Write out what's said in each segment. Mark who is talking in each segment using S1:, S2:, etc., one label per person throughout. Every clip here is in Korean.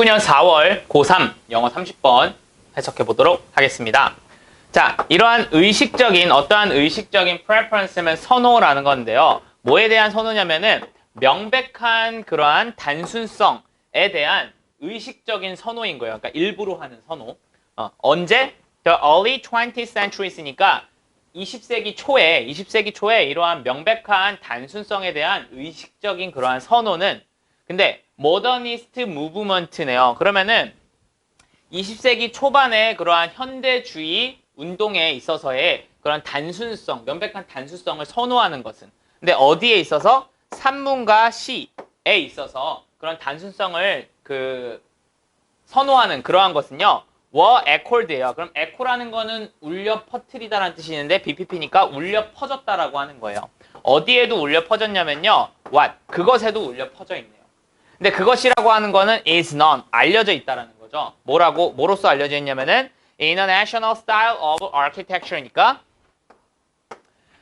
S1: 2019년 4월 고3 영어 30번 해석해 보도록 하겠습니다. 자, 이러한 어떠한 의식적인 preference면 선호라는 건데요. 뭐에 대한 선호냐면은 명백한 그러한 단순성에 대한 의식적인 선호인 거예요. 그러니까 일부러 하는 선호. 언제? The early 20th century니까 20세기 초에 이러한 명백한 단순성에 대한 의식적인 그러한 선호는 근데 모더니스트 무브먼트네요. 그러면은 20세기 초반에 그러한 현대주의 운동에 있어서의 그런 단순성, 명백한 단순성을 선호하는 것은 근데 어디에 있어서? 산문과 시에 있어서 그런 단순성을 선호하는 그러한 것은요. were echoed예요. 그럼 echo라는 거는 울려 퍼뜨리다라는 뜻이 있는데 BPP니까 울려 퍼졌다라고 하는 거예요. 어디에도 울려 퍼졌냐면요. what? 그것에도 울려 퍼져 있네요. 근데 그것이라고 하는 거는 is known, 알려져 있다라는 거죠. 뭐로써 알려져 있냐면은 international style of architecture니까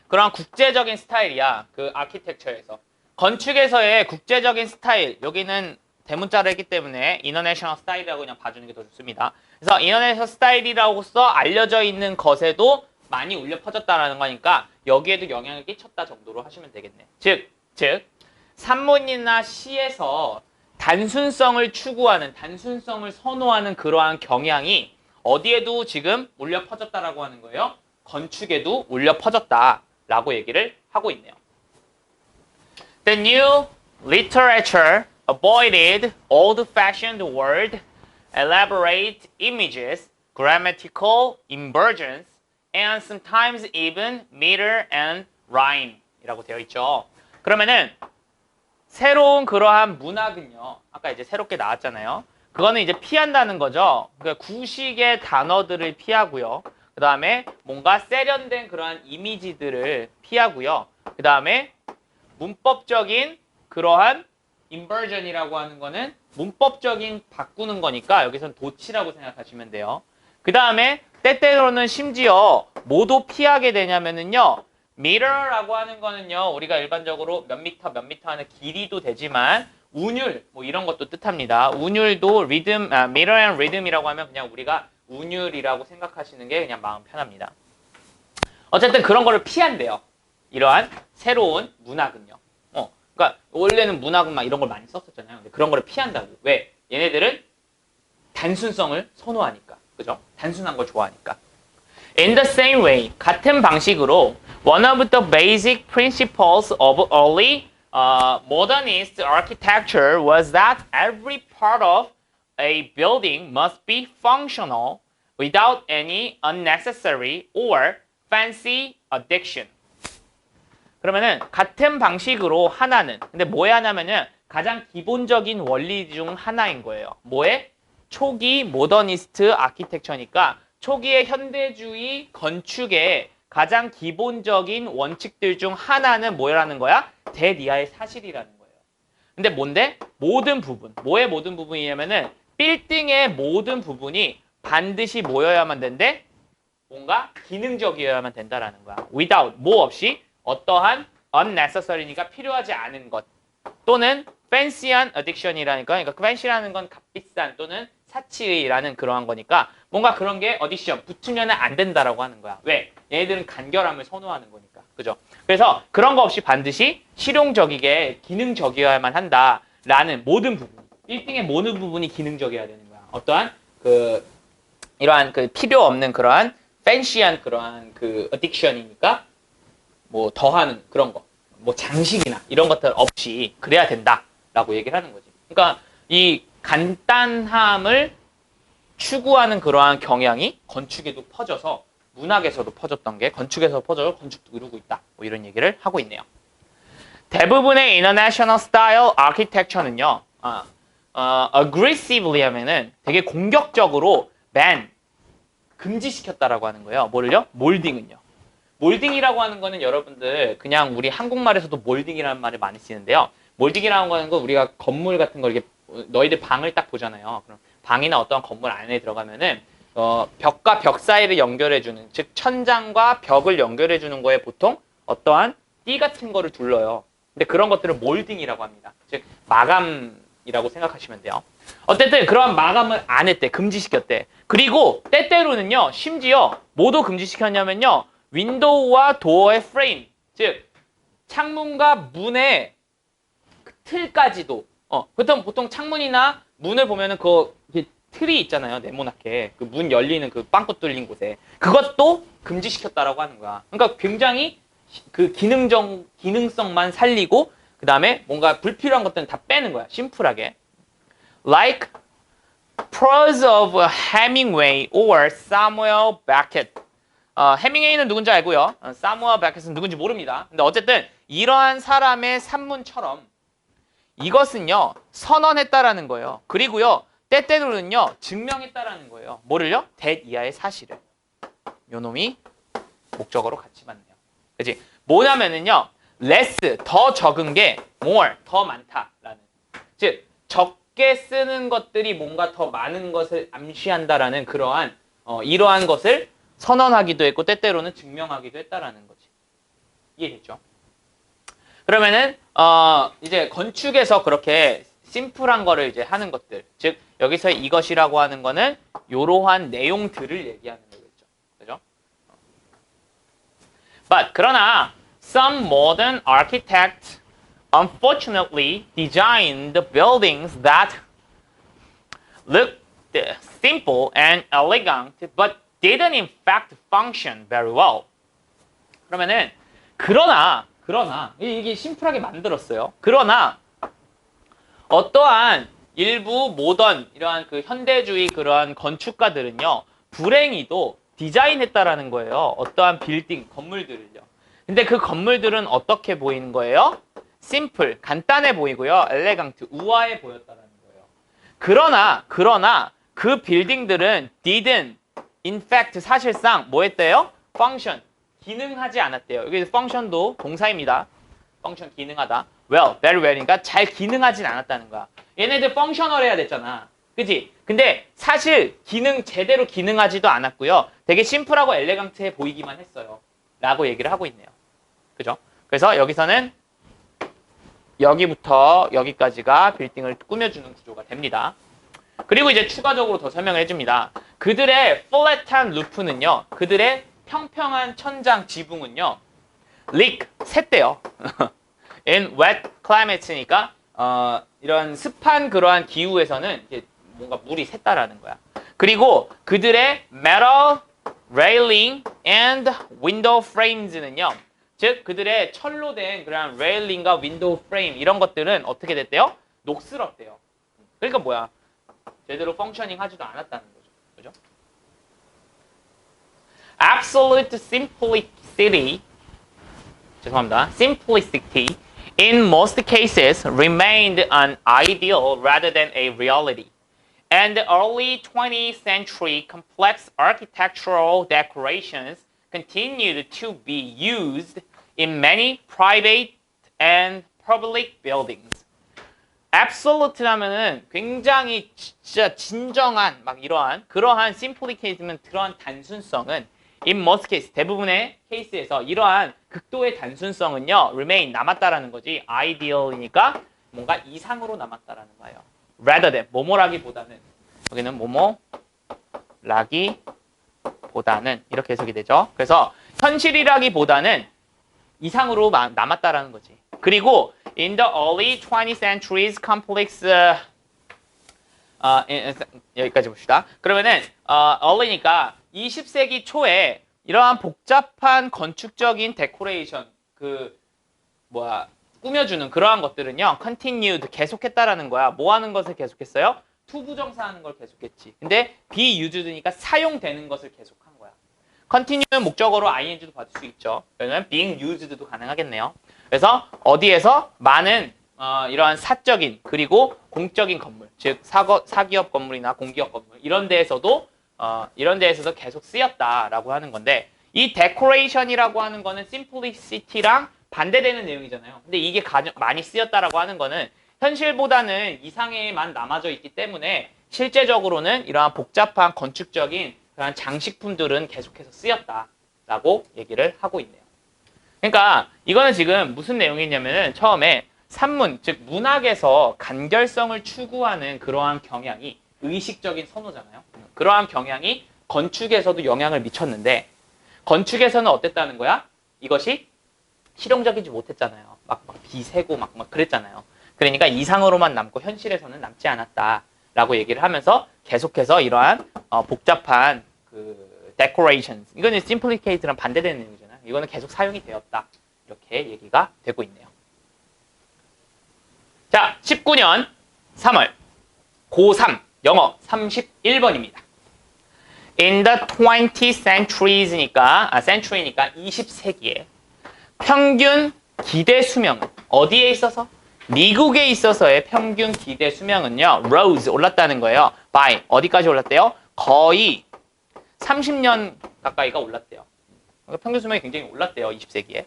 S1: 그런 국제적인 스타일이야. 그 아키텍처에서. 건축에서의 국제적인 스타일, 여기는 대문자를 했기 때문에 international style이라고 그냥 봐주는 게 더 좋습니다. 그래서 international style이라고서 알려져 있는 것에도 많이 울려 퍼졌다라는 거니까 여기에도 영향을 끼쳤다 정도로 하시면 되겠네. 즉 산문이나 시에서 단순성을 추구하는, 단순성을 선호하는 그러한 경향이 어디에도 지금 울려 퍼졌다라고 하는 거예요. 건축에도 울려 퍼졌다라고 얘기를 하고 있네요. The new literature avoided old-fashioned word, elaborate images, grammatical inversions, and sometimes even meter and rhyme 이라고 되어 있죠. 그러면은 새로운 그러한 문학은요. 아까 이제 새롭게 나왔잖아요. 그거는 이제 피한다는 거죠. 그러니까 구식의 단어들을 피하고요. 그 다음에 뭔가 세련된 그러한 이미지들을 피하고요. 그 다음에 문법적인 그러한 인버전이라고 하는 거는 문법적인 바꾸는 거니까 여기서는 도치라고 생각하시면 돼요. 그 다음에 때때로는 심지어 뭐도 피하게 되냐면은요. 미터라고 하는 거는요. 우리가 일반적으로 몇 미터 하는 길이도 되지만 운율 뭐 이런 것도 뜻합니다. 운율도 미터 앤 리듬이라고 하면 그냥 우리가 운율이라고 생각하시는 게 그냥 마음 편합니다. 어쨌든 그런 거를 피한대요. 이러한 새로운 문학은요. 그러니까 원래는 문학은 막 이런 걸 많이 썼었잖아요. 근데 그런 거를 피한다고. 왜? 얘네들은 단순성을 선호하니까. 그죠? 단순한 걸 좋아하니까. In the same way, 같은 방식으로 one of the basic principles of early modernist architecture was that every part of a building must be functional without any unnecessary or fancy addition. 그러면은 같은 방식으로 하나는 근데 뭐에 하냐면은 가장 기본적인 원리 중 하나인 거예요. 뭐에? 초기 모더니스트 아키텍처니까 초기의 현대주의 건축의 가장 기본적인 원칙들 중 하나는 뭐라는 거야? 대니아의 사실이라는 거예요. 근데 뭔데? 모든 부분. 뭐의 모든 부분이냐면은 빌딩의 모든 부분이 반드시 뭐여야만 된대? 뭔가 기능적이어야만 된다라는 거야. without, 뭐 없이 어떠한 unnecessary니까 필요하지 않은 것 또는 fancy한 addiction이라니까 그러니까 fancy라는 건 값비싼 또는 사치의라는 그러한 거니까 뭔가 그런 게 addition 붙으면 안 된다라고 하는 거야. 왜? 얘네들은 간결함을 선호하는 거니까. 그죠? 그래서 그런 거 없이 반드시 실용적이게 기능적이어야만 한다라는 모든 부분 1등의 모든 부분이 기능적이어야 되는 거야. 어떠한 이러한 필요 없는 그러한 fancy한 그러한 addiction이니까 뭐 더하는 그런 거, 뭐 장식이나 이런 것들 없이 그래야 된다라고 얘기를 하는 거지. 그러니까 이 간단함을 추구하는 그러한 경향이 건축에도 퍼져서 문학에서도 퍼졌던 게 건축에서 퍼져서 건축도 이루고 있다. 뭐 이런 얘기를 하고 있네요. 대부분의 international style architecture는요, aggressively 하면은 되게 공격적으로 ban, 금지시켰다라고 하는 거예요. 뭐를요? 몰딩은요. 몰딩이라고 하는 거는 여러분들 그냥 우리 한국말에서도 몰딩이라는 말을 많이 쓰는데요. 몰딩이라는 거는 우리가 건물 같은 걸 이렇게 너희들 방을 딱 보잖아요. 그럼 방이나 어떤 건물 안에 들어가면은 벽과 벽 사이를 연결해주는 즉 천장과 벽을 연결해주는 거에 보통 어떠한 띠 같은 거를 둘러요. 근데 그런 것들을 몰딩이라고 합니다. 즉 마감 이라고 생각하시면 돼요. 어쨌든 그러한 마감을 안 했대. 금지시켰대. 그리고 때때로는요. 심지어 뭐도 금지시켰냐면요. 윈도우와 도어의 프레임, 즉 창문과 문의 그 틀까지도 보통 창문이나 문을 보면은 그 틀이 있잖아요. 네모나게 그 문 열리는 그 빵꾸 뚫린 곳에 그것도 금지시켰다라고 하는 거야. 그러니까 굉장히 그 기능성만 살리고 그 다음에 뭔가 불필요한 것들은 다 빼는 거야. 심플하게. Like Prose of Hemingway or Samuel Beckett. 해밍웨이는 누군지 알고요. 사무엘 베켓은 누군지 모릅니다. 근데 어쨌든 이러한 사람의 산문처럼 이것은요. 선언했다라는 거예요. 그리고요. 때때로는요. 증명했다라는 거예요. 뭐를요? that 이하의 사실을. 요놈이 목적어로 같이 맞네요. 그치? 뭐냐면은요. less, 더 적은 게 more, 더 많다라는. 즉 적게 쓰는 것들이 뭔가 더 많은 것을 암시한다라는 그러한 이러한 것을 선언하기도 했고 때때로는 증명하기도 했다라는 거지. 이해됐죠? 그러면은 이제 건축에서 그렇게 심플한 거를 이제 하는 것들, 즉 여기서 이것이라고 하는 거는 이러한 내용들을 얘기하는 거겠죠. 그죠? But 그러나 some modern architects unfortunately designed the buildings that look simple and elegant, but didn't in fact function very well. 그러면은 그러나 이게 심플하게 만들었어요. 그러나 어떠한 일부 모던 이러한 그 현대주의 그러한 건축가들은요. 불행히도 디자인했다라는 거예요. 어떠한 빌딩 건물들을요. 근데 그 건물들은 어떻게 보이는 거예요? 심플 간단해 보이고요. 엘레강트 우아해 보였다라는 거예요. 그러나 그 빌딩들은 didn't in fact 사실상 뭐 했대요? function 기능하지 않았대요. 여기 function도 동사입니다. function 기능하다. well, very well이니까 잘 기능하진 않았다는 거야. 얘네들 functional 해야 됐잖아. 그치? 근데 사실 제대로 기능하지도 않았고요. 되게 심플하고 엘레강트해 보이기만 했어요. 라고 얘기를 하고 있네요. 그죠? 그래서 여기서는 여기부터 여기까지가 빌딩을 꾸며주는 구조가 됩니다. 그리고 이제 추가적으로 더 설명을 해줍니다. 그들의 플랫한 루프는요. 그들의 평평한 천장 지붕은요. leak, 샜대요. in wet climates니까 이런 습한 그러한 기후에서는 이제 뭔가 물이 샜다라는 거야. 그리고 그들의 metal railing and window frames는요. 즉 그들의 철로 된 그런 레일링과 윈도우 프레임 이런 것들은 어떻게 됐대요? 녹슬었대요. 그러니까 뭐야? 제대로 펑셔닝 하지도 않았다는 거죠. 그죠? Absolute simplicity, 죄송합니다. Simplicity in most cases remained an ideal rather than a reality. And the early 20th century complex architectural decorations continued to be used in many private and public buildings. absolute라면은 굉장히 진짜 진정한 막 그러한 simplicate면 그러한 단순성은 in most case 대부분의 케이스에서 이러한 극도의 단순성은요 remain 남았다라는 거지. ideal이니까 뭔가 이상으로 남았다라는 거예요. rather than 뭐뭐라기보다는 여기는 뭐뭐라기보다는 이렇게 해석이 되죠. 그래서 현실이라기보다는 이상으로 남았다라는 거지. 그리고 in the early 20th century's complex 여기까지 봅시다. 그러면은 early니까 20세기 초에 이러한 복잡한 건축적인 데코레이션 꾸며주는 그러한 것들은요 continued 계속했다라는 거야. 뭐 하는 것을 계속했어요? 투부정사하는 걸 계속했지. 근데 be used니까 사용되는 것을 계속한 거야. continue는 목적어로 ing도 받을 수 있죠. 그러면 being used도 가능하겠네요. 그래서 어디에서 많은 이러한 사적인 그리고 공적인 건물, 즉 사기업 건물이나 공기업 건물 이런 데에서도 계속 쓰였다라고 하는 건데 이 데코레이션이라고 하는 거는 simplicity랑 반대되는 내용이잖아요. 근데 이게 가장 많이 쓰였다라고 하는 거는 현실보다는 이상에만 남아져 있기 때문에 실제적으로는 이러한 복잡한 건축적인 그런 장식품들은 계속해서 쓰였다라고 얘기를 하고 있네요. 그러니까 이거는 지금 무슨 내용이냐면은 처음에 산문, 즉 문학에서 간결성을 추구하는 그러한 경향이 의식적인 선호잖아요. 그러한 경향이 건축에서도 영향을 미쳤는데 건축에서는 어땠다는 거야? 이것이 실용적이지 못했잖아요. 막 비세고 막 그랬잖아요. 그러니까 이상으로만 남고 현실에서는 남지 않았다라고 얘기를 하면서 계속해서 이러한 복잡한 그 decorations, 이거는 simplicate랑 반대되는 내용이잖아요. 이거는 계속 사용이 되었다. 이렇게 얘기가 되고 있네요. 자, 19년 3월 고3 영어 31번입니다. In the 20th century니까 20세기에 평균 기대 수명은 어디에 있어서? 미국에 있어서의 평균 기대 수명은요. rose 올랐다는 거예요. by 어디까지 올랐대요? 거의 30년 가까이가 올랐대요. 그러니까 평균 수명이 굉장히 올랐대요. 20세기에.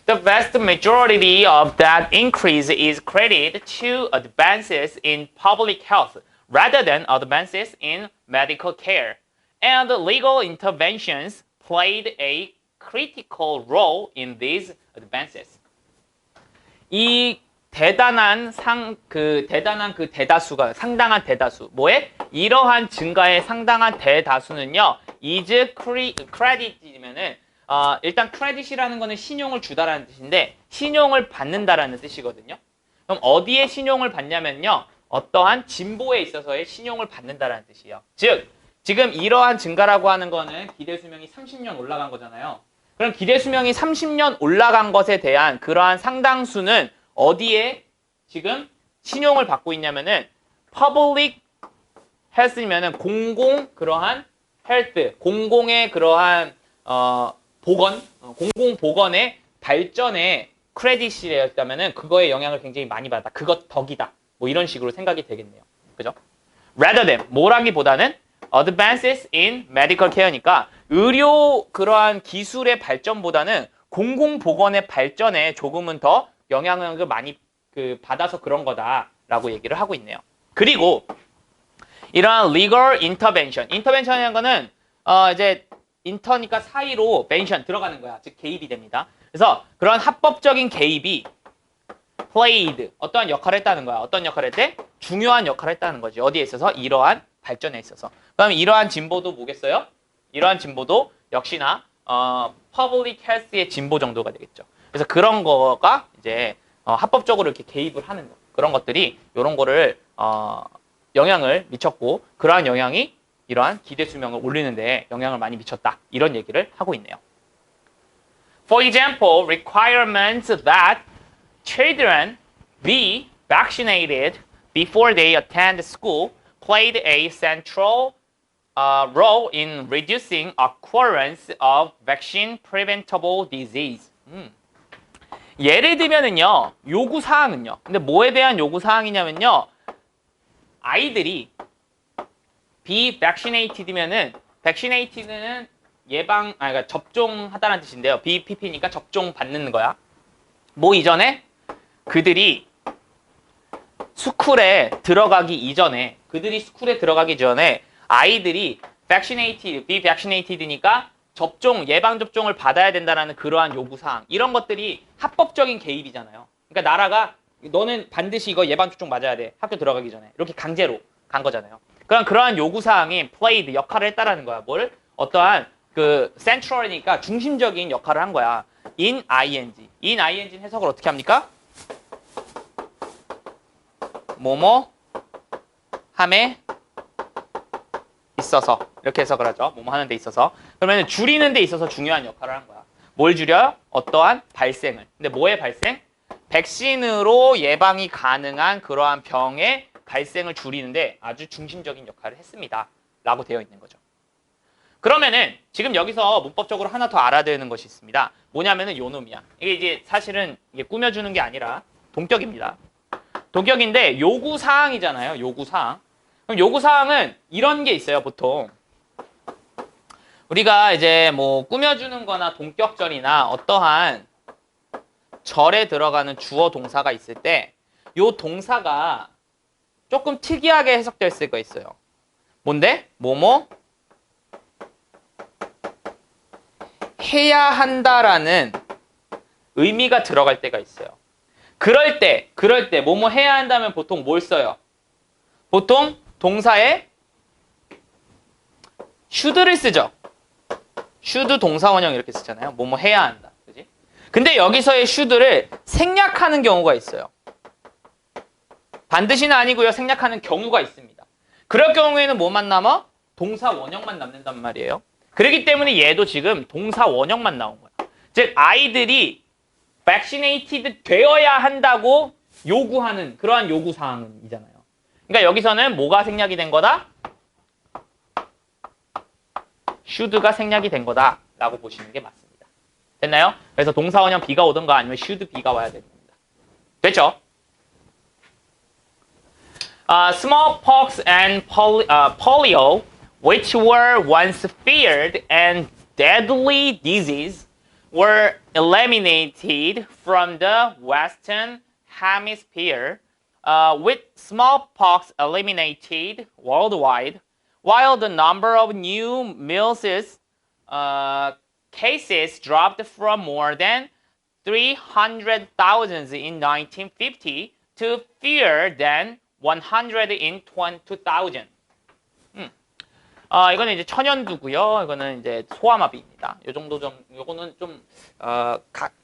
S1: The vast majority of that increase is credited to advances in public health rather than advances in medical care. And legal interventions played a critical role in these advances. 이 대단한 대다수가 상당한 대다수 뭐에? 이러한 증가의 상당한 대다수는요. is credit이면은 일단 credit이라는 거는 신용을 주다라는 뜻인데 신용을 받는다라는 뜻이거든요. 그럼 어디에 신용을 받냐면요. 어떠한 진보에 있어서의 신용을 받는다라는 뜻이에요. 즉 지금 이러한 증가라고 하는 거는 기대 수명이 30년 올라간 거잖아요. 그럼 기대 수명이 30년 올라간 것에 대한 그러한 상당수는 어디에 지금 신용을 받고 있냐면은 public health면은 그러한 health, 공공의 그러한 공공 보건의 발전에 크레딧이었다면은 그거에 영향을 굉장히 많이 받았다. 그것 덕이다. 뭐 이런 식으로 생각이 되겠네요. 그죠? Rather than 뭐라기보다는 advances in medical care니까 의료 그러한 기술의 발전보다는 공공보건의 발전에 조금은 더 영향을 많이 받아서 그런 거다라고 얘기를 하고 있네요. 그리고 이러한 legal intervention이라는 거는 이제 인터니까 사이로 벤션 들어가는 거야. 즉 개입이 됩니다. 그래서 그런 합법적인 개입이 played 어떠한 역할을 했다는 거야. 어떤 역할을 했대? 중요한 역할을 했다는 거지. 어디에 있어서? 이러한 발전에 있어서. 그럼 이러한 진보도 뭐겠어요? 이러한 진보도 역시나 public health의 진보 정도가 되겠죠. 그래서 그런 거가 이제 합법적으로 이렇게 개입을 하는 거. 그런 것들이 이런 거를 영향을 미쳤고 그러한 영향이 이러한 기대 수명을 올리는데 영향을 많이 미쳤다. 이런 얘기를 하고 있네요. For example, requirements that children be vaccinated before they attend school played a central role in reducing occurrence of vaccine preventable disease. 예를 들면은요, 요구 사항은요. 근데 뭐에 대한 요구 사항이냐면요, 아이들이 be vaccinated면은 vaccinated는 그러니까 접종하다는 뜻인데요. BPP니까 접종 받는 거야. 뭐 이전에 그들이 스쿨에 들어가기 전에 아이들이 be vaccinated니까 예방 접종을 받아야 된다라는 그러한 요구 사항. 이런 것들이 합법적인 개입이잖아요. 그러니까 나라가 너는 반드시 이거 예방 접종 맞아야 돼. 학교 들어가기 전에. 이렇게 강제로 간 거잖아요. 그러한 요구 사항이 played 역할을 했다라는 거야. 뭘? 어떠한 central이니까 중심적인 역할을 한 거야. in ing 해석을 어떻게 합니까? 뭐뭐 함에 있어서 이렇게 해석을 하죠. 뭐뭐 하는 데 있어서. 그러면 줄이는 데 있어서 중요한 역할을 한 거야. 뭘 줄여요? 어떠한 발생을. 근데 뭐의 발생? 백신으로 예방이 가능한 그러한 병의 발생을 줄이는데 아주 중심적인 역할을 했습니다. 라고 되어 있는 거죠. 그러면은 지금 여기서 문법적으로 하나 더 알아야 되는 것이 있습니다. 뭐냐면은 요 놈이야. 이게 이제 사실은 이게 꾸며주는 게 아니라 동격입니다. 동격인데 요구사항이잖아요. 요구사항. 그럼 요구사항은 이런 게 있어요. 보통 우리가 이제 뭐 꾸며주는 거나 동격절이나 어떠한 절에 들어가는 주어 동사가 있을 때 요 동사가 조금 특이하게 해석될 수가 있어요. 뭔데? 뭐뭐 해야 한다라는 의미가 들어갈 때가 있어요. 그럴 때 뭐뭐 해야 한다면 보통 뭘 써요? 보통 동사에 should를 쓰죠. should 동사 원형 이렇게 쓰잖아요. 뭐뭐 해야 한다. 그지? 근데 여기서의 should를 생략하는 경우가 있어요. 반드시는 아니고요. 생략하는 경우가 있습니다. 그럴 경우에는 뭐만 남아? 동사 원형만 남는단 말이에요. 그렇기 때문에 얘도 지금 동사 원형만 나온 거야. 즉 아이들이 vaccinated 되어야 한다고 요구하는 그러한 요구사항이잖아요. 그러니까 여기서는 뭐가 생략이 된 거다? should가 생략이 된 거다라고 보시는 게 맞습니다. 됐나요? 그래서 동사 원형 B가 오든가 아니면 should B가 와야 됩니다. 됐죠? Smallpox and polio, which were once feared and deadly disease, were eliminated from the Western Hemisphere, with smallpox eliminated worldwide, while the number of new measles cases dropped from more than 300,000 in 1950 to fewer than 100 in 2000. 이거는 이제 천연두고요. 이거는 이제 소아마비입니다. 요 정도 좀, 요거는 좀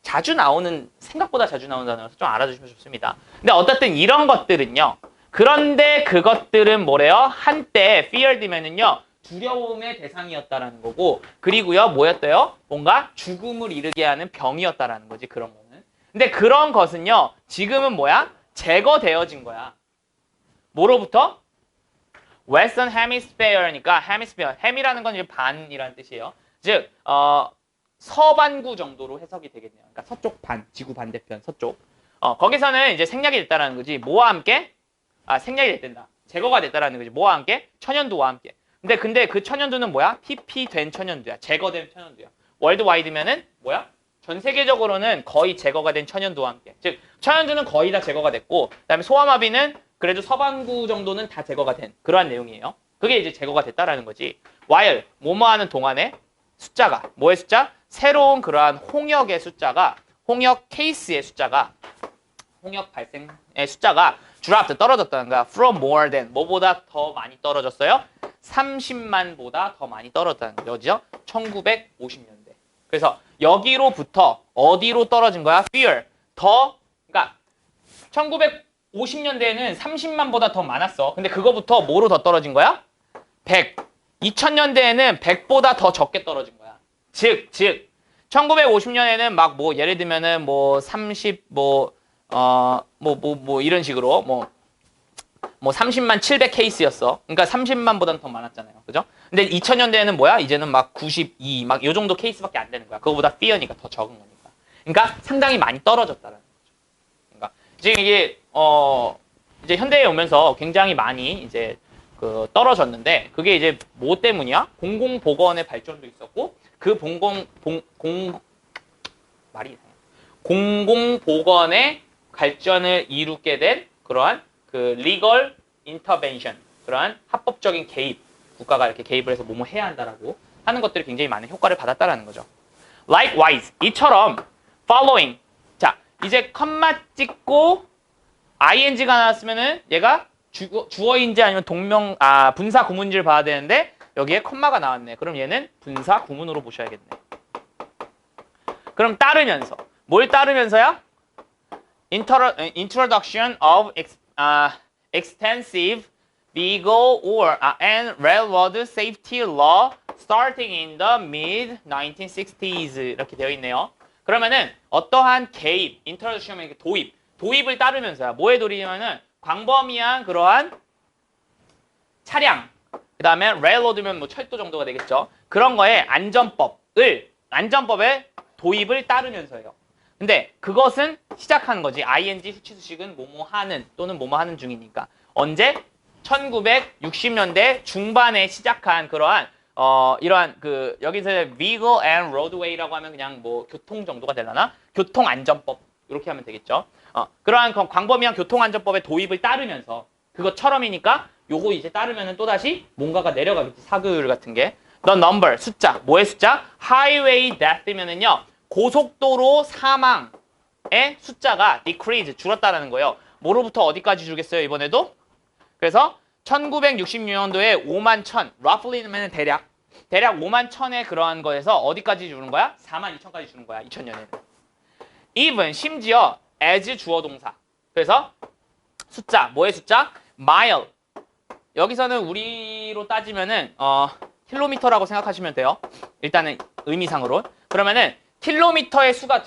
S1: 자주 나오는 생각보다 자주 나오는 단어라서 좀 알아주시면 좋습니다. 근데 어쨌든 이런 것들은요. 그런데 그것들은 뭐래요? 한때 feared면은요. 두려움의 대상이었다라는 거고, 그리고요 뭐였대요? 뭔가 죽음을 이르게 하는 병이었다라는 거지 그런 거는. 근데 그런 것은요. 지금은 뭐야? 제거되어진 거야. 뭐로부터? Western Hemisphere니까 Hemisphere, Hem이라는 건 이제 반이라는 뜻이에요. 즉 서반구 정도로 해석이 되겠네요. 그러니까 서쪽 반, 지구 반대편 서쪽. 거기서는 이제 생략이 됐다라는 거지. 뭐와 함께? 생략이 됐다. 제거가 됐다라는 거지. 뭐와 함께? 천연두와 함께. 근데 그 천연두는 뭐야? PP-된 천연두야. 제거된 천연두야. 월드와이드면은 뭐야? 전 세계적으로는 거의 제거가 된 천연두와 함께. 즉 천연두는 거의 다 제거가 됐고, 그다음에 소아마비는 그래도 서반구 정도는 다 제거가 된 그러한 내용이에요. 그게 이제 제거가 됐다라는 거지. while 뭐뭐 하는 동안에 숫자가 뭐의 숫자? 새로운 그러한 홍역의 숫자가, 홍역 케이스의 숫자가, 홍역 발생의 숫자가 dropped 떨어졌다는 거야. from more than 뭐보다 더 많이 떨어졌어요? 30만보다 더 많이 떨어졌다는 거죠. 1950년대. 그래서 여기로부터 어디로 떨어진 거야? fear 그러니까 1950년대에는 30만보다 더 많았어. 근데 그거부터 뭐로 더 떨어진 거야? 100. 2000년대에는 100보다 더 적게 떨어진 거야. 즉 1950년에는 막 뭐 예를 들면은 뭐 30 이런 식으로 뭐 30만 700 케이스였어. 그러니까 30만보다는 더 많았잖아요. 그죠? 근데 2000년대에는 뭐야? 이제는 막 92, 막 요 정도 케이스밖에 안 되는 거야. 그거보다 fear니까 더 적은 거니까. 그러니까 상당히 많이 떨어졌다는 거죠. 그러니까 지금 이게 이제 현대에 오면서 굉장히 많이 이제 떨어졌는데, 그게 이제 뭐 때문이야? 공공보건의 발전도 있었고, 그 공공보건의 발전을 이루게 된 그러한 그 legal intervention, 그러한 합법적인 개입, 국가가 이렇게 개입을 해서 뭐뭐 해야 한다라고 하는 것들이 굉장히 많은 효과를 받았다라는 거죠. Likewise, 이처럼 following. 자, 이제 컴마 찍고 ing가 나왔으면은 얘가 주어인지 아니면 분사 구문지를 봐야 되는데 여기에 컴마가 나왔네. 그럼 얘는 분사 구문으로 보셔야겠네. 그럼 따르면서. 뭘 따르면서야? Introduction of extensive legal and railroad safety law starting in the mid-1960s 이렇게 되어 있네요. 그러면은 어떠한 개입, introduction, 도입을 따르면서야. 뭐에 도입이냐면은 광범위한 그러한 차량, 그 다음에 railroad면 뭐 철도 정도가 되겠죠. 그런 거에 안전법의 도입을 따르면서요. 근데 그것은 시작한 거지. ing 수치수식은 뭐뭐 하는 또는 뭐뭐 하는 중이니까. 언제? 1960년대 중반에 시작한 그러한 이러한 여기서 vehicle and roadway라고 하면 그냥 뭐 교통 정도가 되려나? 교통안전법 이렇게 하면 되겠죠. 그러한 광범위한 교통안전법의 도입을 따르면서 그것처럼이니까 요거 이제 따르면은 또다시 뭔가가 내려가겠지. 사교율 같은 게. The number, 숫자. 뭐의 숫자? highway death면은요. 고속도로 사망. 숫자가 decrease, 줄었다라는 거예요. 뭐로부터 어디까지 줄겠어요, 이번에도? 그래서 1966년도에 5만 1000, roughly는 대략 5만 1000의 그러한 거에서 어디까지 주는 거야? 4만 2천까지 주는 거야, 2000년에는. even, 심지어 as 주어 동사. 그래서 숫자, 뭐의 숫자? mile. 여기서는 우리로 따지면은 킬로미터라고 생각하시면 돼요. 일단은 의미상으로. 그러면은 킬로미터의 수가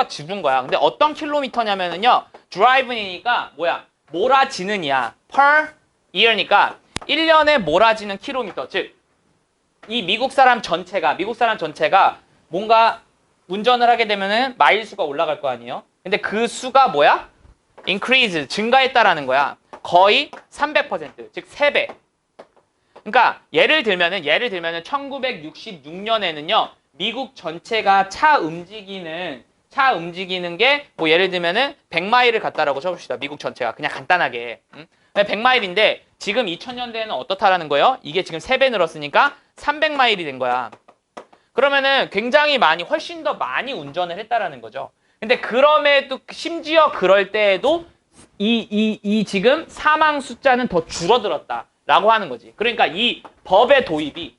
S1: 줄은 거야. 근데 어떤 킬로미터냐면은요. drive이니까 뭐야? 몰아지는 이야. per year니까 1년에 몰아지는 킬로미터. 즉 이 미국 사람 전체가 뭔가 운전을 하게 되면은 마일 수가 올라갈 거 아니에요. 근데 그 수가 뭐야? increase, 증가했다라는 거야. 거의 300%, 즉 3배. 그러니까 예를 들면은 1966년에는요. 미국 전체가 차 움직이는 게 뭐 예를 들면은 100마일을 갔다라고 쳐봅시다. 미국 전체가 그냥 간단하게. 100마일인데 지금 2000년대에는 어떻다라는 거예요? 이게 지금 3배 늘었으니까 300마일이 된 거야. 그러면은 굉장히 훨씬 더 많이 운전을 했다라는 거죠. 근데 그럼에도 심지어 그럴 때에도 이 지금 사망 숫자는 더 줄어들었다라고 하는 거지. 그러니까 이 법의 도입이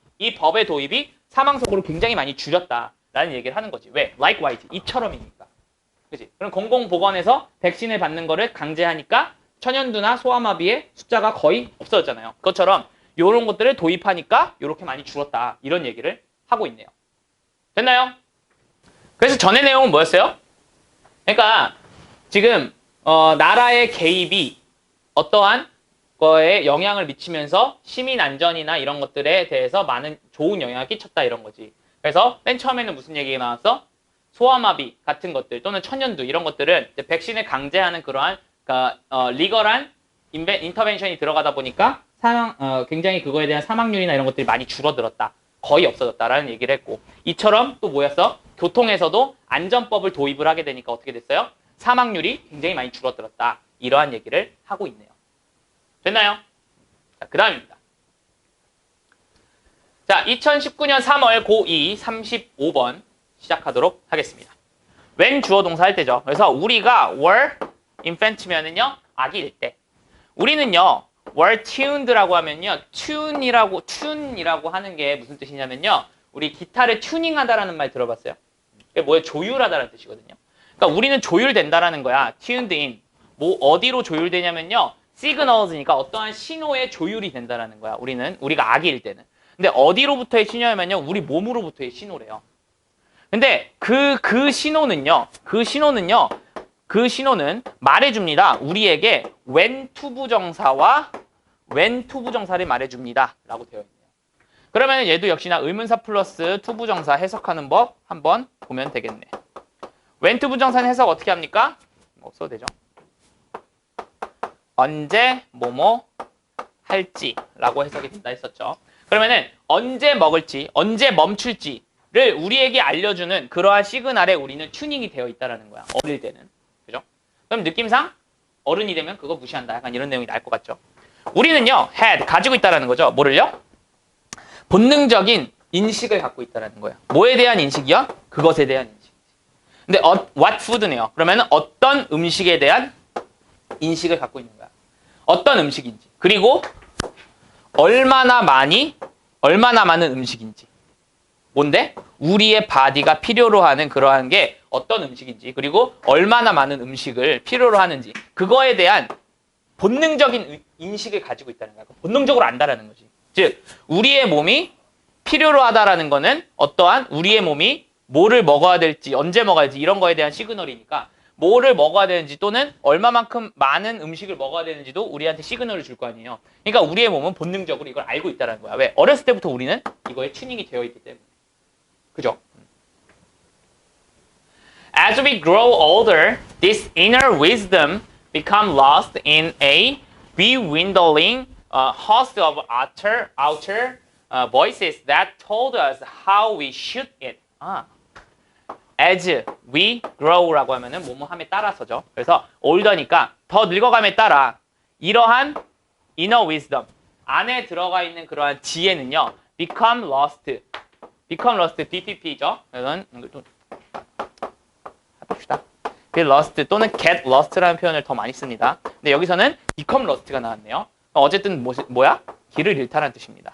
S1: 사망 사고를 굉장히 많이 줄였다라는 얘기를 하는 거지. 왜? Likewise, 이처럼이니까. 그렇지? 그럼 공공보건에서 백신을 받는 거를 강제하니까 천연두나 소아마비의 숫자가 거의 없어졌잖아요. 그것처럼 이런 것들을 도입하니까 이렇게 많이 줄었다. 이런 얘기를 하고 있네요. 됐나요? 그래서 전의 내용은 뭐였어요? 그러니까 지금 나라의 개입이 어떠한 거에 영향을 미치면서 시민 안전이나 이런 것들에 대해서 많은 좋은 영향을 끼쳤다 이런 거지. 그래서 맨 처음에는 무슨 얘기가 나왔어? 소아마비 같은 것들 또는 천연두 이런 것들은 이제 백신을 강제하는 그러한 리거한 인터벤션이 들어가다 보니까 굉장히 그거에 대한 사망률이나 이런 것들이 많이 줄어들었다. 거의 없어졌다라는 얘기를 했고 이처럼 또 뭐였어? 교통에서도 안전법을 도입을 하게 되니까 어떻게 됐어요? 사망률이 굉장히 많이 줄어들었다. 이러한 얘기를 하고 있네요. 됐나요? 자, 그 다음입니다. 자, 2019년 3월 고2 35번 시작하도록 하겠습니다. when 주어 동사 할 때죠. 그래서 우리가 were infant면은요, 아기일 때. 우리는요, were tuned라고 하면요, tune이라고 하는 게 무슨 뜻이냐면요, 우리 기타를 튜닝하다라는 말 들어봤어요? 그게 뭐예요? 조율하다라는 뜻이거든요. 그러니까 우리는 조율된다라는 거야. tuned in. 뭐 어디로 조율되냐면요, signals니까 어떠한 신호에 조율이 된다라는 거야. 우리가 아기일 때는. 근데 어디로부터의 신호냐면요, 우리 몸으로부터의 신호래요. 근데 그 신호는 말해줍니다. 우리에게 when to 부정사와 when to 부정사를 말해줍니다. 라고 되어 있네요. 그러면 얘도 역시나 의문사 플러스 to 부정사 해석하는 법 한번 보면 되겠네. when to 부정사는 해석 어떻게 합니까? 써도 되죠. 언제 뭐뭐 할지라고 해석이 된다 했었죠. 그러면은 언제 먹을지, 언제 멈출지를 우리에게 알려주는 그러한 시그널에 우리는 튜닝이 되어 있다라는 거야. 어릴 때는. 그죠? 그럼 느낌상 어른이 되면 그거 무시한다. 약간 이런 내용이 나올 것 같죠. 우리는요, had, 가지고 있다라는 거죠. 뭐를요? 본능적인 인식을 갖고 있다라는 거예요. 뭐에 대한 인식이요? 그것에 대한 인식. 근데 what food네요. 그러면은 어떤 음식에 대한 인식을 갖고 있는 거야. 어떤 음식인지. 그리고 얼마나 많은 음식인지. 뭔데? 우리의 바디가 필요로 하는 그러한 게 어떤 음식인지, 그리고 얼마나 많은 음식을 필요로 하는지, 그거에 대한 본능적인 인식을 가지고 있다는 거야. 본능적으로 안다라는 거지. 즉, 우리의 몸이 필요로 하다라는 거는 어떠한 우리의 몸이 뭐를 먹어야 될지, 언제 먹어야 될지 이런 거에 대한 시그널이니까 뭐를 먹어야 되는지 또는 얼마만큼 많은 음식을 먹어야 되는지도 우리한테 시그널을 줄 거 아니에요. 그러니까 우리의 몸은 본능적으로 이걸 알고 있다는 거야. 왜? 어렸을 때부터 우리는 이거에 튜닝이 되어 있기 때문에. 그죠? As we grow older, this inner wisdom become lost in a bewildering host of outer voices that told us how we should eat. As we grow라고 하면은 뭐뭐함에 따라서죠. 그래서 older니까 더 늙어감에 따라 이러한 inner wisdom 안에 들어가 있는 그러한 지혜는요, become lost BPP죠. 이건 좀 해봅시다. be lost 또는 get lost라는 표현을 더 많이 씁니다. 근데 여기서는 become lost가 나왔네요. 어쨌든 뭐야? 길을 잃다라는 뜻입니다.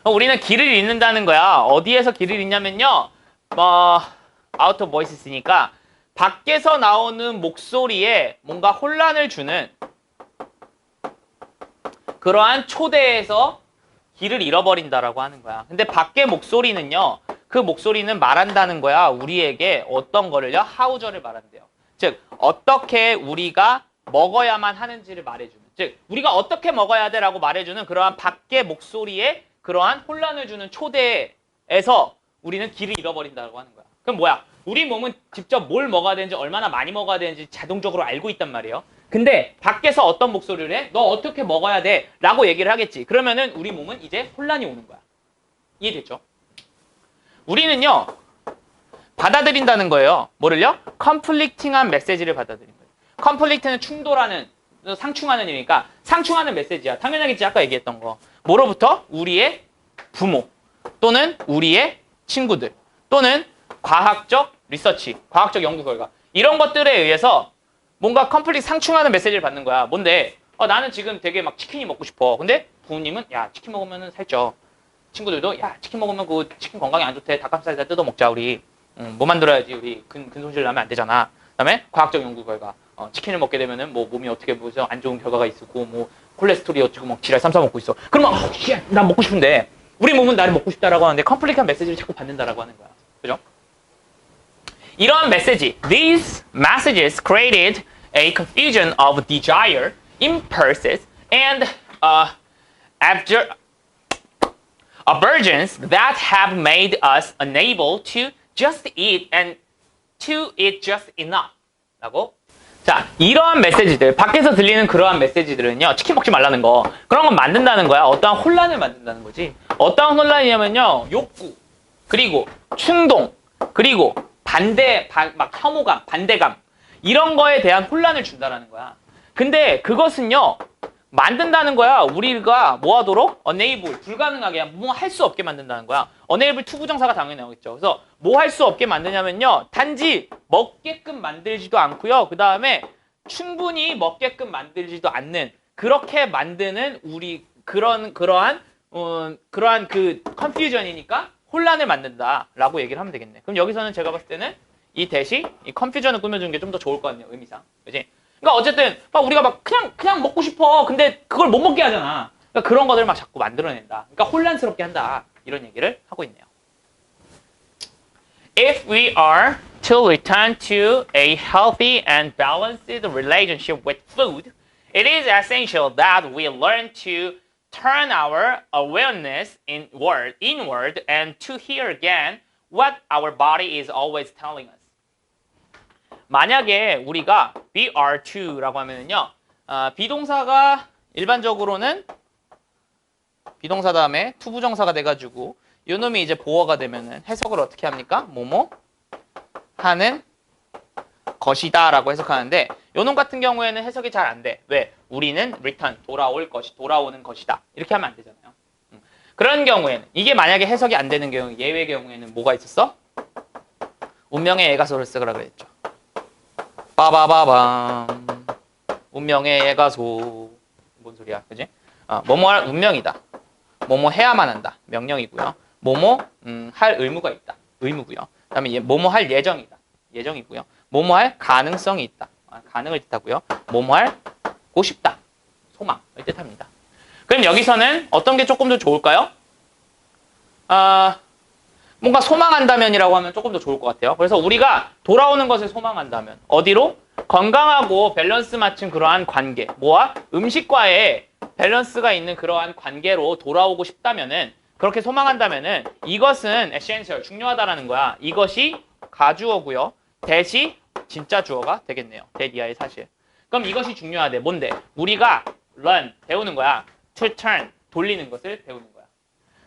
S1: 우리는 길을 잃는다는 거야. 어디에서 길을 잃냐면요. out of voices니까 밖에서 나오는 목소리에 뭔가 혼란을 주는 그러한 초대에서 길을 잃어버린다라고 하는 거야. 근데 밖의 목소리는요. 그 목소리는 말한다는 거야. 우리에게 어떤 거를요? 하우저를 말한대요. 즉 어떻게 우리가 먹어야만 하는지를 말해주는. 즉 우리가 어떻게 먹어야 돼라고 말해주는 그러한 밖의 목소리에 그러한 혼란을 주는 초대에서 우리는 길을 잃어버린다고 하는 거야. 그럼 뭐야? 우리 몸은 직접 뭘 먹어야 되는지 얼마나 많이 먹어야 되는지 자동적으로 알고 있단 말이에요. 근데 밖에서 어떤 목소리를 해? 너 어떻게 먹어야 돼? 라고 얘기를 하겠지. 그러면은 우리 몸은 이제 혼란이 오는 거야. 이해됐죠? 우리는요. 받아들인다는 거예요. 뭐를요? conflicting한 메시지를 받아들이는 거예요. conflict는 충돌하는, 상충하는 일이니까 상충하는 메시지야. 당연하겠지. 아까 얘기했던 거. 뭐로부터? 우리의 부모 또는 우리의 친구들 또는 과학적 리서치, 과학적 연구 결과 이런 것들에 의해서 뭔가 컴플릿 상충하는 메시지를 받는 거야. 뭔데? 나는 지금 되게 막 치킨이 먹고 싶어. 근데 부모님은 야 치킨 먹으면 살쪄. 친구들도 야 치킨 먹으면 그 치킨 건강에 안 좋대. 닭가슴살에다 뜯어 먹자 우리. 뭐 만들어야지 우리 근손실 나면 안 되잖아. 그다음에 과학적 연구 결과 치킨을 먹게 되면은 뭐 몸이 어떻게 보죠 안 좋은 결과가 있고 뭐 콜레스테롤이 어쩌고 막 지랄 쌈싸 먹고 있어. 그러면 난 먹고 싶은데 우리 몸은 나를 먹고 싶다라고 하는데 컴플릿한 메시지를 자꾸 받는다라고 하는 거야. 그죠? 이러한 메시지, these messages created a confusion of desire, impulses, and aversions that have made us unable to just eat and to eat just enough. 라고. 자, 이러한 메시지들, 밖에서 들리는 그러한 메시지들은요, 치킨 먹지 말라는 거, 그런 건 만든다는 거야. 어떠한 혼란을 만든다는 거지. 어떠한 혼란이냐면요, 욕구, 그리고 충동, 그리고 막 혐오감, 반대감, 이런 거에 대한 혼란을 준다라는 거야. 근데 그것은요, 만든다는 거야. 우리가 뭐 하도록? unable, 불가능하게, 뭐 할 수 없게 만든다는 거야. unable 투부정사가 당연히 나오겠죠. 그래서 뭐 할 수 없게 만드냐면요. 단지 먹게끔 만들지도 않고요. 그 다음에 충분히 먹게끔 만들지도 않는 그렇게 만드는 우리 그러한 그 컨퓨전이니까 혼란을 만든다라고 얘기를 하면 되겠네. 그럼 여기서는 제가 봤을 때는 이 대시, 이 컨퓨전을 꾸며주는 게 좀 더 좋을 것 같네요. 의미상. 그지? 그러니까 어쨌든 막 우리가 막 그냥 먹고 싶어. 근데 그걸 못 먹게 하잖아. 그러니까 그런 것들을 막 자꾸 만들어낸다. 그러니까 혼란스럽게 한다. 이런 얘기를 하고 있네요. If we are to return to a healthy and balanced relationship with food, it is essential that we learn to turn our awareness inward and to hear again what our body is always telling us. 만약에 우리가 be are to라고 하면은요, 비동사가 일반적으로는 비동사 다음에 투부정사가 돼가지고 요 놈이 이제 보어가 되면은 해석을 어떻게 합니까? 뭐뭐 하는 것이다라고 해석하는데 요 놈 같은 경우에는 해석이 잘 안 돼. 왜? 우리는 return 돌아오는 것이다. 이렇게 하면 안 되잖아요. 그런 경우에는 이게 만약에 해석이 안 되는 경우 예외 경우에는 뭐가 있었어? 운명의 애가소를 그랬죠. 빠바바밤. 운명의 애가소. 뭔 소리야, 그지? 뭐뭐 할 운명이다. 뭐뭐 해야만 한다. 명령이고요. 뭐뭐 할 의무가 있다. 의무고요. 그다음에 뭐뭐 할 예정이다. 예정이고요. 뭐뭐 할 가능성이 있다. 가능을 뜻하고요. 뭐뭐 하고 싶다. 소망을 뜻합니다. 그럼 여기서는 어떤 게 조금 더 좋을까요? 뭔가 소망한다면이라고 하면 조금 더 좋을 것 같아요. 그래서 우리가 돌아오는 것을 소망한다면 어디로? 건강하고 밸런스 맞춘 그러한 관계, 뭐와 음식과의 밸런스가 있는 그러한 관계로 돌아오고 싶다면은 그렇게 소망한다면은 이것은 essential, 중요하다라는 거야. 이것이 가주어고요. 대시 진짜 주어가 되겠네요. 대디아의 사실. 그럼 이것이 중요하대. 뭔데? 우리가 learn, 배우는 거야. to turn, 돌리는 것을 배우는 거야.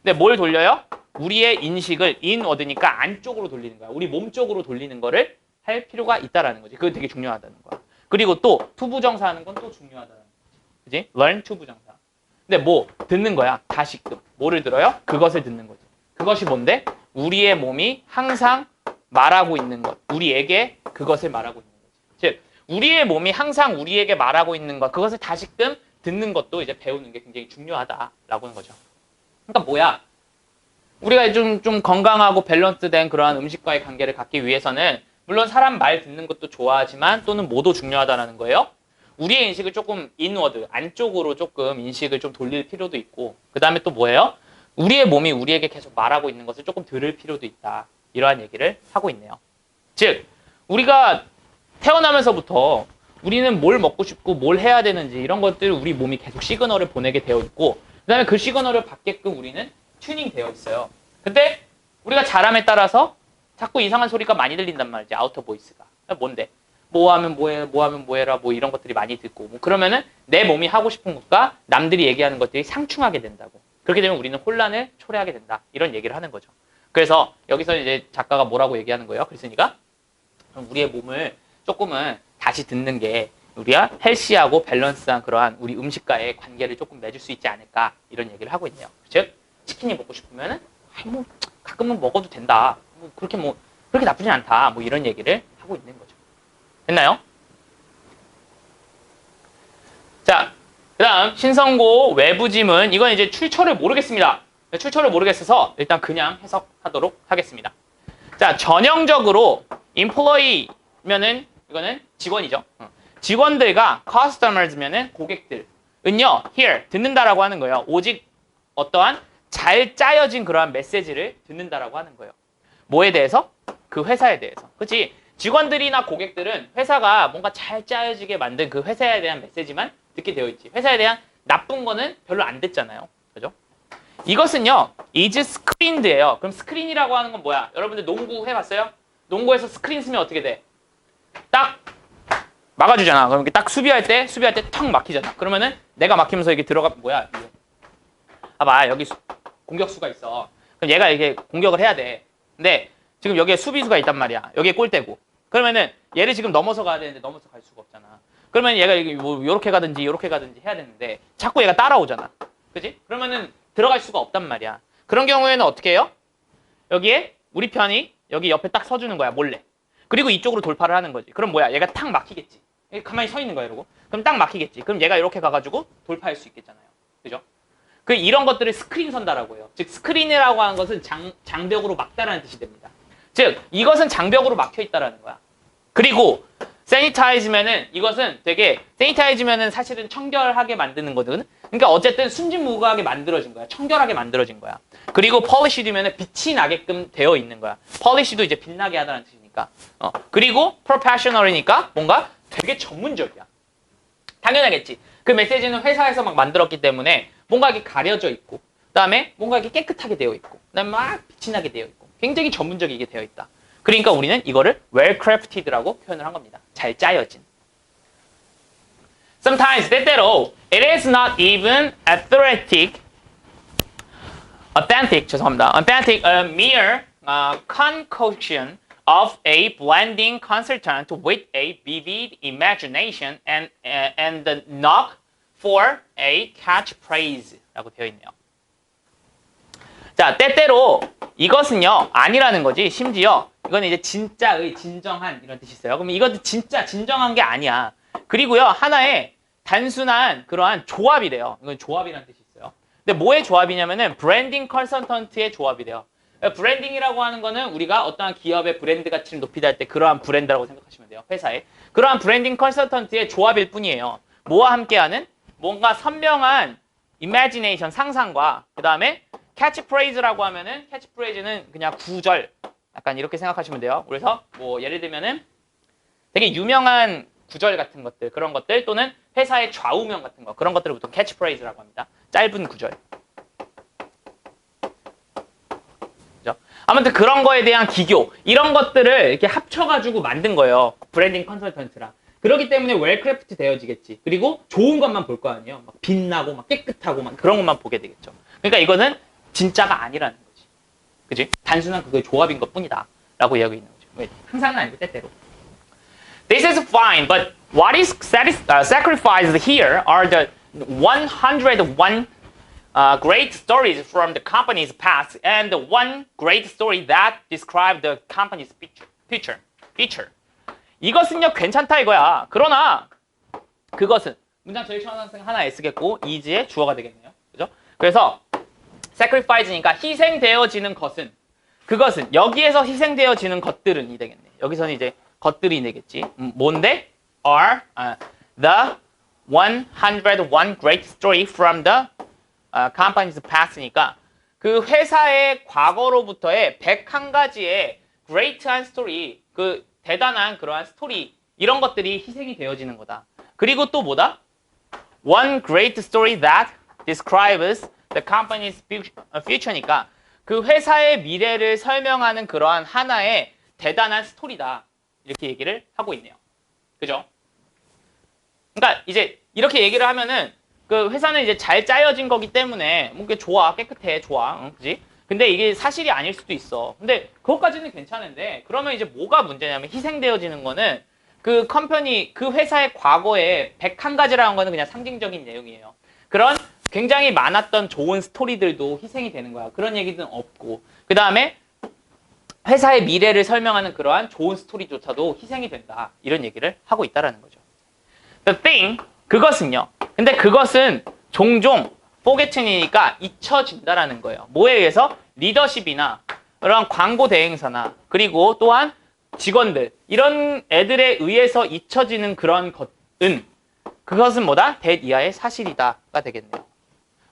S1: 근데 뭘 돌려요? 우리의 인식을 inward니까 안쪽으로 돌리는 거야. 우리 몸 쪽으로 돌리는 거를 할 필요가 있다라는 거지. 그게 되게 중요하다는 거야. 그리고 또 투부정사 하는 건 또 중요하다는 거지. 그지? learn 투부정사. 근데 뭐 듣는 거야. 다시금. 뭐를 들어요? 그것을 듣는 거지. 그것이 뭔데? 우리의 몸이 항상 말하고 있는 것, 우리에게 그것을 말하고 있는 거지. 즉, 우리의 몸이 항상 우리에게 말하고 있는 것, 그것을 다시금 듣는 것도 이제 배우는 게 굉장히 중요하다라고 하는 거죠. 그러니까 뭐야? 우리가 좀 건강하고 밸런스된 그러한 음식과의 관계를 갖기 위해서는 물론 사람 말 듣는 것도 좋아하지만 또는 뭐도 중요하다라는 거예요. 우리의 인식을 조금 인워드, 안쪽으로 조금 인식을 좀 돌릴 필요도 있고 그 다음에 또 뭐예요? 우리의 몸이 우리에게 계속 말하고 있는 것을 조금 들을 필요도 있다. 이러한 얘기를 하고 있네요. 즉, 우리가 태어나면서부터 우리는 뭘 먹고 싶고 뭘 해야 되는지 이런 것들을 우리 몸이 계속 시그널을 보내게 되어 있고 그 다음에 그 시그널을 받게끔 우리는 튜닝 되어 있어요. 근데 우리가 자람에 따라서 자꾸 이상한 소리가 많이 들린단 말이지. 아우터 보이스가. 뭔데? 뭐 하면 뭐해, 뭐 하면 뭐해라 뭐 이런 것들이 많이 듣고 뭐 그러면은 내 몸이 하고 싶은 것과 남들이 얘기하는 것들이 상충하게 된다고. 그렇게 되면 우리는 혼란을 초래하게 된다. 이런 얘기를 하는 거죠. 그래서 여기서 이제 작가가 뭐라고 얘기하는 거예요? 그랬으니까 우리의 몸을 조금은 다시 듣는 게 우리가 헬시하고 밸런스한 그러한 우리 음식과의 관계를 조금 맺을 수 있지 않을까 이런 얘기를 하고 있네요. 즉 치킨이 먹고 싶으면은 뭐 가끔은 먹어도 된다. 뭐 그렇게 나쁘진 않다. 뭐 이런 얘기를 하고 있는 거죠. 됐나요? 자, 그다음 신성고 외부 지문 이건 이제 출처를 모르겠습니다. 출처를 모르겠어서 일단 그냥 해석하도록 하겠습니다. 자, 전형적으로 employee면은 이거는 직원이죠. 직원들과 customers면은 고객들은요, here 듣는다라고 하는 거예요. 오직 어떠한 잘 짜여진 그러한 메시지를 듣는다라고 하는 거예요. 뭐에 대해서? 그 회사에 대해서. 그렇지? 직원들이나 고객들은 회사가 뭔가 잘 짜여지게 만든 그 회사에 대한 메시지만 듣게 되어 있지. 회사에 대한 나쁜 거는 별로 안 듣잖아요. 그죠? 이것은요, is screened예요. 그럼 스크린이라고 하는 건 뭐야? 여러분들 농구 해봤어요? 농구에서 스크린 쓰면 어떻게 돼? 딱 막아주잖아. 그럼 이렇게 딱 수비할 때 턱 막히잖아. 그러면은 내가 막히면서 이게 뭐야? 이게. 봐봐, 여기 공격수가 있어. 그럼 얘가 이렇게 공격을 해야 돼. 근데 지금 여기에 수비수가 있단 말이야. 여기에 골대고. 그러면은 얘를 지금 넘어서 가야 되는데 넘어서 갈 수가 없잖아. 그러면 얘가 뭐 요렇게 가든지 해야 되는데 자꾸 얘가 따라오잖아. 그지? 그러면은 들어갈 수가 없단 말이야. 그런 경우에는 어떻게 해요? 여기에 우리 편이 여기 옆에 딱 서주는 거야, 몰래. 그리고 이쪽으로 돌파를 하는 거지. 그럼 뭐야? 얘가 탁 막히겠지. 가만히 서 있는 거야, 이러고. 그럼 딱 막히겠지. 그럼 얘가 이렇게 가가지고 돌파할 수 있겠잖아요. 그죠? 이런 것들을 스크린 선다라고 해요. 즉, 스크린이라고 하는 것은 장벽으로 막다라는 뜻이 됩니다. 즉, 이것은 장벽으로 막혀 있다라는 거야. 그리고 세니타이즈면은 이것은 되게 세니타이즈면은 사실은 청결하게 만드는 거거든. 그러니까 어쨌든 순진무구하게 만들어진 거야. 청결하게 만들어진 거야. 그리고 폴리시드면은 빛이 나게끔 되어 있는 거야. 폴리시도 이제 빛나게 하다는 뜻이니까. 그리고 프로페셔널이니까 뭔가 되게 전문적이야. 당연하겠지. 그 메시지는 회사에서 막 만들었기 때문에 뭔가 이렇게 가려져 있고, 그다음에 뭔가 이렇게 깨끗하게 되어 있고, 그다음에 막 빛이 나게 되어 있고, 굉장히 전문적이게 되어 있다. 그러니까 우리는 이거를 well crafted라고 표현을 한 겁니다. 잘 짜여진. Sometimes 때때로 it is not even authentic, a mere concoction of a blending consultant with a vivid imagination and the knock for a catchphrase라고 되어 있네요. 자, 때때로 이것은요 아니라는 거지. 심지어 이거는 이제 진짜의 진정한 이런 뜻이 있어요. 그럼 이것도 진짜 진정한 게 아니야. 그리고요 하나의 단순한 그러한 조합이래요. 이건 조합이라는 뜻이 있어요. 근데 뭐의 조합이냐면은 브랜딩 컨설턴트의 조합이래요. 브랜딩이라고 하는 거는 우리가 어떠한 기업의 브랜드 가치를 높이다 할 때 그러한 브랜드라고 생각하시면 돼요. 회사에. 그러한 브랜딩 컨설턴트의 조합일 뿐이에요. 뭐와 함께하는? 뭔가 선명한 이미지네이션 상상과 그 다음에 캐치프레이즈라고 하면은 캐치프레이즈는 그냥 구절 약간 이렇게 생각하시면 돼요. 그래서 뭐 예를 들면은 되게 유명한 구절 같은 것들 그런 것들 또는 회사의 좌우명 같은 거 그런 것들을 보통 캐치프레이즈라고 합니다. 짧은 구절. 그죠? 아무튼 그런 거에 대한 기교 이런 것들을 이렇게 합쳐가지고 만든 거예요. 브랜딩 컨설턴트랑. 그렇기 때문에 웰크래프트 되어지겠지. 그리고 좋은 것만 볼 거 아니에요. 막 빛나고 막 깨끗하고 막 그런 것만 보게 되겠죠. 그러니까 이거는 진짜가 아니라는 거지. 그지? 단순한 그거의 조합인 것 뿐이다. 라고 이야기하고 있는 거죠. 항상은 아니고 때때로. This is fine, but what is sacrificed here are the 101 great stories from the company's past and one great story that described the company's future. 이것은요 괜찮다 이거야. 그러나 그것은 문장 제일 처음에 하나 S겠고 is의 주어가 되겠네요. 그죠? 그래서 sacrifice니까 희생되어지는 것은 그것은 여기에서 희생되어지는 것들은 이 되겠네. 여기서는 이제 것들이 되겠지. 뭔데? are the 101 great story from the company's past니까 그 회사의 과거로부터의 101가지의 great한 스토리, 그 대단한 그러한 스토리 이런 것들이 희생이 되어지는 거다. 그리고 또 뭐다? One great story that describes the company's future니까 그 회사의 미래를 설명하는 그러한 하나의 대단한 스토리다. 이렇게 얘기를 하고 있네요. 그죠? 그러니까 이제 이렇게 얘기를 하면은 그 회사는 이제 잘 짜여진 거기 때문에 뭐 좋아, 깨끗해, 좋아, 응, 그지? 근데 이게 사실이 아닐 수도 있어. 근데 그것까지는 괜찮은데 그러면 이제 뭐가 문제냐면 희생되어지는 거는 그 컴퍼니, 그 회사의 과거에 101가지라는 거는 그냥 상징적인 내용이에요. 그런 굉장히 많았던 좋은 스토리들도 희생이 되는 거야. 그런 얘기는 없고. 그 다음에 회사의 미래를 설명하는 그러한 좋은 스토리조차도 희생이 된다. 이런 얘기를 하고 있다라는 거죠. The thing, 그것은요. 근데 그것은 종종 forgetting이니까 잊혀진다라는 거예요. 뭐에 의해서? 리더십이나 그런 광고 대행사나 그리고 또한 직원들 이런 애들에 의해서 잊혀지는 그런 것은 그것은 뭐다? that 이하의 사실이다가 되겠네요.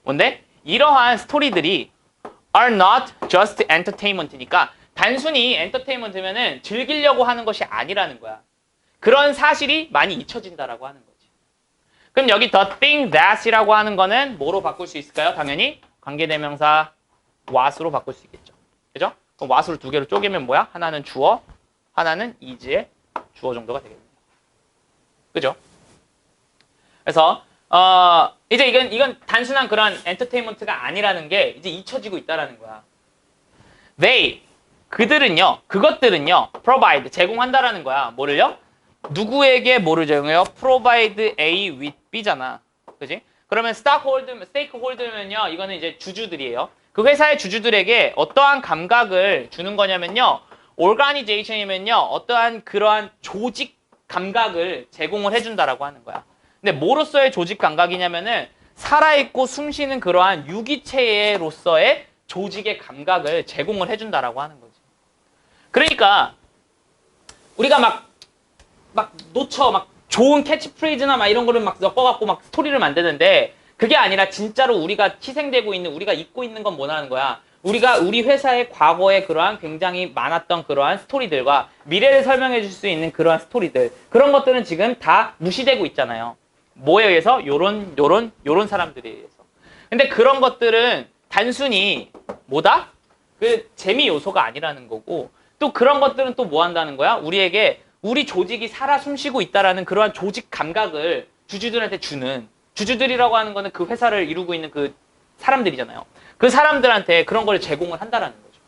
S1: 뭔데? 이러한 스토리들이 are not just entertainment니까 단순히 엔터테인먼트면은 즐기려고 하는 것이 아니라는 거야. 그런 사실이 많이 잊혀진다라고 하는 거지. 그럼 여기 the thing that이라고 하는 거는 뭐로 바꿀 수 있을까요? 당연히 관계대명사 what으로 바꿀 수 있겠죠. 그죠? 그럼 what으로 두 개로 쪼개면 뭐야? 하나는 주어, 하나는 is의 주어 정도가 되겠네요. 그죠? 그래서 이제 이건 단순한 그런 엔터테인먼트가 아니라는 게 이제 잊혀지고 있다라는 거야. 그들은요, 그것들은요, provide, 제공한다라는 거야. 뭐를요? 누구에게 뭐를 제공해요? provide A with B잖아. 그지? 그러면 stakeholder면요, 이거는 이제 주주들이에요. 그 회사의 주주들에게 어떠한 감각을 주는 거냐면요, organization이면요, 어떠한 그러한 조직 감각을 제공을 해준다라고 하는 거야. 근데 뭐로서의 조직 감각이냐면은 살아있고 숨쉬는 그러한 유기체로서의 조직의 감각을 제공을 해준다라고 하는 거지. 그러니까 우리가 막 좋은 캐치프레이즈나 막 이런 거를 막 엮어갖고 막 스토리를 만드는데 그게 아니라 진짜로 우리가 희생되고 있는 우리가 잊고 있는 건 뭐라는 거야? 우리 회사의 과거에 그러한 굉장히 많았던 그러한 스토리들과 미래를 설명해 줄 수 있는 그러한 스토리들 그런 것들은 지금 다 무시되고 있잖아요. 뭐에 의해서? 요런 사람들에 의해서. 근데 그런 것들은 단순히 뭐다? 그 재미 요소가 아니라는 거고 또 그런 것들은 또 뭐 한다는 거야? 우리에게 우리 조직이 살아 숨쉬고 있다라는 그러한 조직 감각을 주주들한테 주는 주주들이라고 하는 거는 그 회사를 이루고 있는 그 사람들이잖아요. 그 사람들한테 그런 걸 제공을 한다라는 거죠.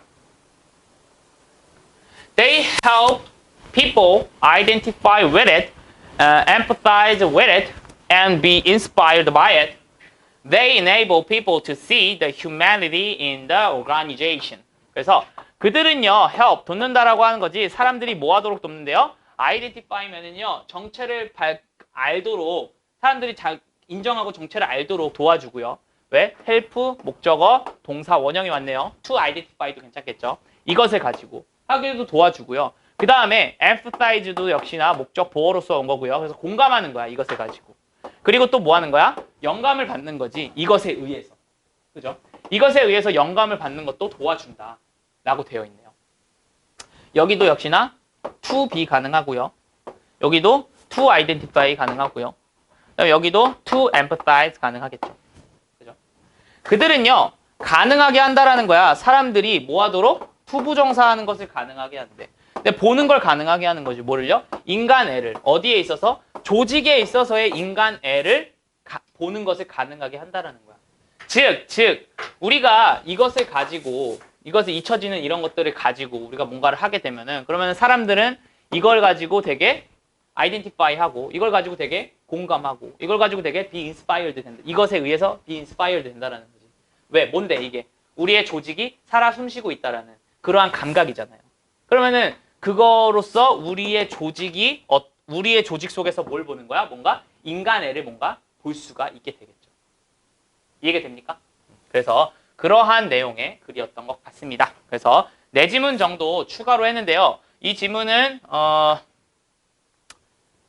S1: They help people identify with it, empathize with it, and be inspired by it. They enable people to see the humanity in the organization. 그래서 그들은요, help, 돕는다라고 하는 거지 사람들이 뭐 하도록 돕는데요? identify면은요, 정체를 알도록 사람들이 인정하고 정체를 알도록 도와주고요. 왜? help, 목적어, 동사, 원형이 왔네요. to identify도 괜찮겠죠. 이것을 가지고 하기도 도와주고요. 그 다음에 empathize도 역시나 목적 보어로서 온 거고요. 그래서 공감하는 거야, 이것을 가지고. 그리고 또 뭐 하는 거야? 영감을 받는 거지, 이것에 의해서. 그죠? 이것에 의해서 영감을 받는 것도 도와준다 라고 되어 있네요. 여기도 역시나 to be 가능하고요. 여기도 to identify 가능하고요. 그다음에 여기도 to empathize 가능하겠죠. 그죠? 그들은요, 가능하게 한다라는 거야. 사람들이 뭐 하도록? 투부정사하는 것을 가능하게 한대. 근데 보는 걸 가능하게 하는 거지. 뭐를요? 인간애를. 어디에 있어서? 조직에 있어서의 인간애를 보는 것을 가능하게 한다라는 거야. 즉, 우리가 이것을 가지고, 이것을 잊혀지는 이런 것들을 가지고 우리가 뭔가를 하게 되면은, 그러면 사람들은 이걸 가지고 되게 identify 하고, 이걸 가지고 되게 공감하고, 이걸 가지고 되게 be inspired 된다. 이것에 의해서 be inspired 된다라는 거지. 왜? 뭔데 이게? 우리의 조직이 살아 숨쉬고 있다라는 그러한 감각이잖아요. 그러면은 그거로서 우리의 조직이 우리의 조직 속에서 뭘 보는 거야? 뭔가 인간애를 뭔가 볼 수가 있게 되겠죠. 이해가 됩니까? 그래서 그러한 내용의 글이었던 것 같습니다. 그래서 네 지문 정도 추가로 했는데요. 이 지문은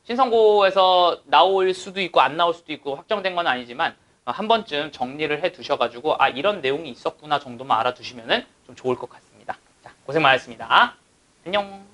S1: 신성고에서 나올 수도 있고 안 나올 수도 있고 확정된 건 아니지만 한 번쯤 정리를 해 두셔가지고 아 이런 내용이 있었구나 정도만 알아두시면 좀 좋을 것 같습니다. 자, 고생 많으셨습니다. 안녕.